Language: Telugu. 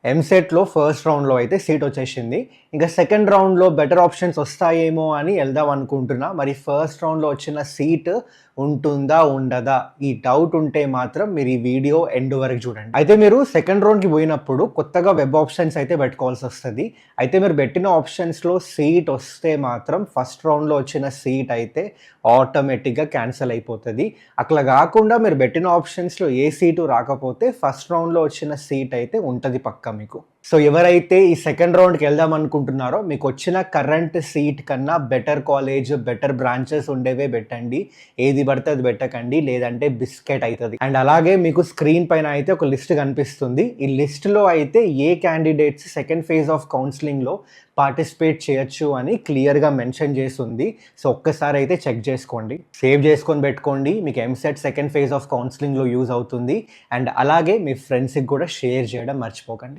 ఎంసెట్‌లో ఫస్ట్ రౌండ్‌లో అయితే సీట్ వచ్చేసింది. ఇంకా సెకండ్ రౌండ్‌లో బెటర్ ఆప్షన్స్ వస్తాయేమో అని ఎళ్దాం అనుకుంటున్నా. మరి ఫస్ట్ రౌండ్‌లో వచ్చిన సీట్ ఉంటుందా? ఉండదా? ఈ డౌట్ ఉంటే మాత్రం మీరు ఈ వీడియో ఎండ్ వరకు చూడండి. అయితే మీరు సెకండ్ రౌండ్‌కి పోయినప్పుడు కొత్తగా వెబ్ ఆప్షన్స్ అయితే పెట్టుకోవాల్సొస్తది. అయితే మీరు పెట్టిన ఆప్షన్స్‌లో సీట్ వస్తే మాత్రం ఫస్ట్ రౌండ్‌లో వచ్చిన సీట్ అయితే ఆటోమేటిక్‌గా క్యాన్సిల్ అయిపోతది. అట్లా గాకుండా మీరు పెట్టిన ఆప్షన్స్‌లో ఏ సీటు రాకపోతే ఫస్ట్ రౌండ్‌లో వచ్చిన సీట్ అయితే ఉంటది పక్కా మీకు. సో ఎవరైతే ఈ సెకండ్ రౌండ్‌కి వెళ్దాం అనుకుంటున్నారో మీకొచ్చిన కరెంట్ సీట్ కన్నా బెటర్ కాలేజ్, బెటర్ బ్రాంచెస్ ఉండేవే పెట్టండి. ఏది పడితే అది పెట్టకండి. లేదంటే బిస్కెట్ అయితది. అండ్ అలాగే మీకు స్క్రీన్ పైన అయితే ఒక లిస్ట్ కనిపిస్తుంది. ఈ లిస్ట్‌లో అయితే ఏ క్యాండిడేట్స్ సెకండ్ ఫేజ్ ఆఫ్ కౌన్సెలింగ్‌లో పార్టిసిపేట్ చేయొచ్చు అని క్లియర్‌గా మెన్షన్ చేసుంది. సో ఒక్కసారి అయితే చెక్ చేసుకోండి. సేవ్ చేసుకొని పెట్టుకోండి. మీకు ఎంసెట్ సెకండ్ ఫేజ్ ఆఫ్ కౌన్సెలింగ్‌లో యూజ్ అవుతుంది. అండ్ అలాగే మీ ఫ్రెండ్స్‌కి కూడా షేర్ చేయడం మర్చిపోకండి.